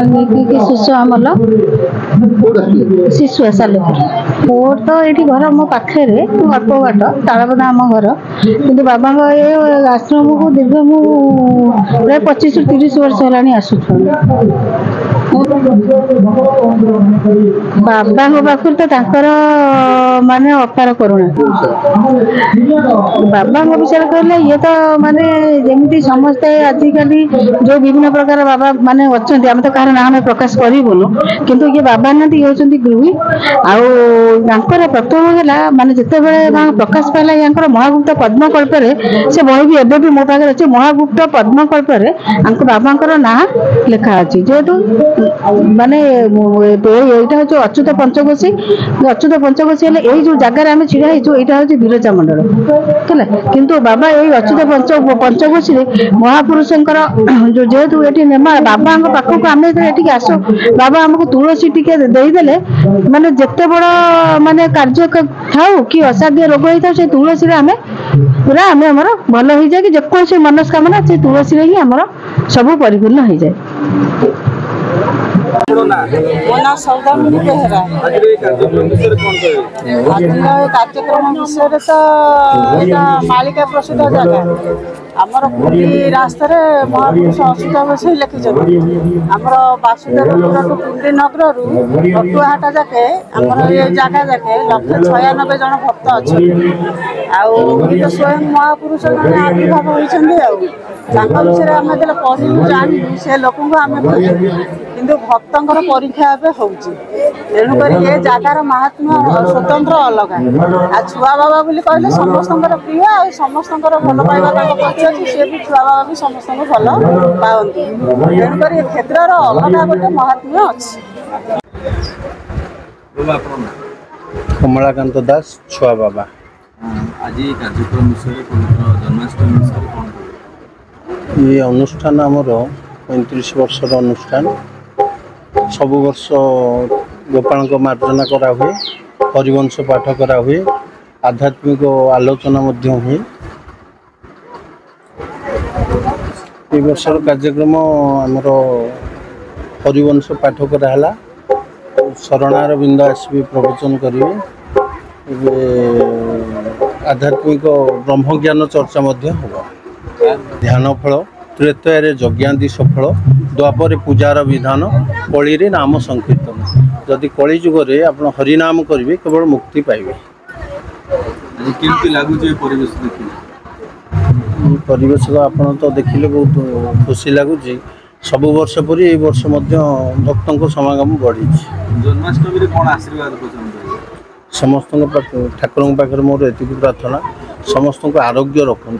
निकी शिशु आमल शिशु सालुपुर मोर तो ये घर मो पाखे अल्प बाट तालबदा आम घर कि बाबा ये आश्रम को दीर्घ मु प्राय 25-30 वर्ष है आसुच बाबा पाखु तो माने अपार करुणा बाबा विषय कहले ये तो माने जमी समस्ते आजिकल जो विभिन्न प्रकार बाबा माने अच्छा आम तो कह ना प्रकाश करूँ किंतु ये बाबा ना ये होती गृही आर प्रथम है माने जिते प्रकाश पाला यहाँ महागुप्त पद्मकल्प से बही भी एवं भी मो पाखे अच्छे महागुप्त पद्मकल्प बाबा ना लिखा अच्छी जेहेतु माने यहाँ हूँ अच्युत पंचकोशी हेल्ले यही जो जगार आम ढड़ा यहाँ हूँ विरजा मंडल है किंतु बाबा यही अच्युत पंचकोशी महापुरुषंकर जो जेहेतु ये नेमा बाबा पाखक आम ये आस बाबा आमको तुलसी टिके देदेले माने जिते बड़ माने कार्य थाऊ कि असाध्य रोग होता से तुलसी आम पूरा आम आमर भल हो जाए कि जेकोसी मनस्कामना से तुलसी ही आमर सब परिपूर्ण हो जाए। सौदामिनी बेहरा कार्यक्रम विषय तो मालिका प्रसिद्ध जगह आमर पुरी रास्तार महापुरुष अच्युत बसई लिखिं आमर वासुदेवपुर पुंडी नगर बटुआहाटा जाके आमर ये जगह जाके 196 जन भक्त अच्छा स्वयं महापुरुष मैंने आविर्भाव होती विषय आम जो पढ़ू जानू से लोक किंतु भक्तर परीक्षा तेणुक ये जगार महात्म्य स्वतंत्र अलग आ छुआ बाबा बोली कहले समस्त प्रिय आ समस्त भल पाइबा अच्छे सी भी छुआ बाबा भी समस्त भल पाती तेणुक ये क्षेत्र अलग गोटे महात्म्य अच्छी। कमलाकांत दास छुआ बाबा आज कार्यक्रम विषय जन्माष्टमी विषय ये अनुष्ठान आमर 35 वर्षर अनुष्ठान सब वर्ष गोपाल को मार्जना करा हुए हरिवंश पाठ करा हुए आध्यात्मिक आलोचना हुए ये वर्षर कार्यक्रम आमर हरिवंश पाठ कराला शरणार बिंद आसबि प्रवचन करेंगे आध्यात्मिक ब्रह्मज्ञान चर्चा हम ध्यान फल त्रेतया यज्ञादि सफल द्वापर पूजार विधान कली रे नाम संकीर्तन जदि कली जुगे आप हरिनाम करेंगे केवल मुक्ति पाइबे। परिवेश आपन तो देखिले बहुत खुशी लगुच सब वर्ष पर ये वर्ष भक्तों को समागम बढ़ी। जन्माष्टमी कौन आशीर्वाद समस्त ठाकुर पाखे मोर एति प्रार्थना समस्त को आरोग्य रखु।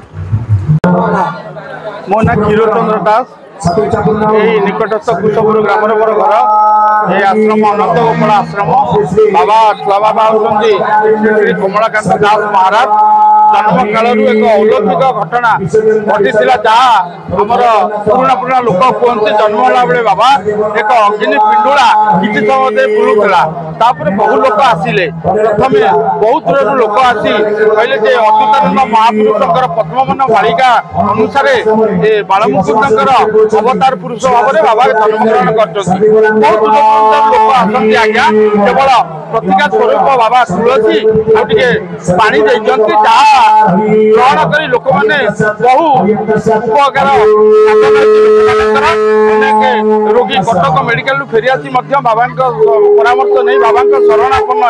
मो ना क्षीरचंद्र दास यही निकटस्थ कुशपुर ग्राम मोर घर ये आश्रम अनंत गोपाल आश्रम बाबा छुआ बाबा होती श्री कमलाकांत दास महाराज जन्म काल एक अलौकिक घटना घटी जहाँ आमर पुराणा पुराणा लोक कहते जन्म होला बेले बाबा एक अग्नि पिंडुला किसी समय बुलूला बहु लोक आसिले प्रथम बहुत दूर लोक आसी कहले अच्युतानंद महापुरुषर पद्मवन बालिका अनुसार बालमुकुंदर अवतार पुरुष भाव में बाबा जन्मग्रहण कर बहुत लोक आसती आज्ञा केवल प्रतिका स्वरूप बाबा तुलसी आगे पानी देते जहाँ ग्रहण कर लोक मैंने बहु उपकार अनेक रोगी कटक मेडिकल फेरी आसी बाबा परामर्श नहीं बाबा शरणापन्न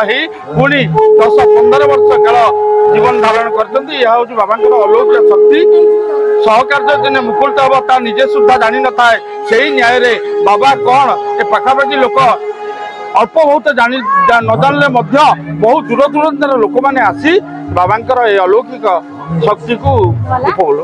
पुणी 10-15 वर्ष काल जीवन धारण कर बाबा अलौकिक शक्ति सहकार्य दिन मुकुलित हम ता निजे सुधा जानी न था से न्याय रे बाबा कौन ए पाखापाखि लोक अल्प बहुत जानी न जानले बहुत दूर दूर लोक मैंने आसी बाबा अलौकिक शक्ति को उपभोग।